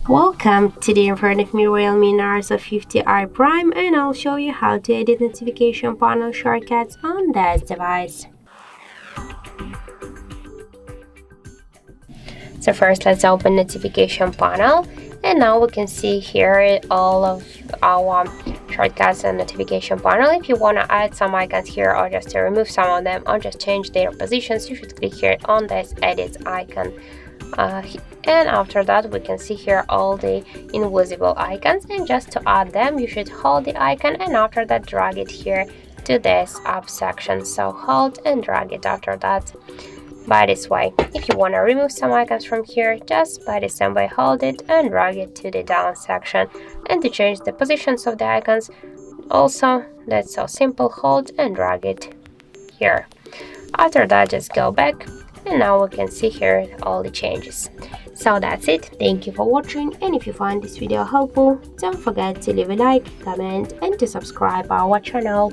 Welcome! Today in front of me Realme Narzo 50i Prime, and I'll show you how to edit notification panel shortcuts on this device. So first let's open notification panel, and now we can see here all of our shortcuts and notification panel. If you want to add some icons here or just to remove some of them or just change their positions, you should click here on this edit icon. And after that we can see here all the invisible icons, and just to add them you should hold the icon and after that drag it here to this up section. So hold and drag it after that by this way. If you want to remove some icons from here, just by the same way hold it and drag it to the down section. And to change the positions of the icons also, that's so simple, hold and drag it here. After that just go back, and now we can see here all the changes. So that's it. Thank you for watching, and if you find this video helpful, don't forget to leave a like, comment and to subscribe our channel.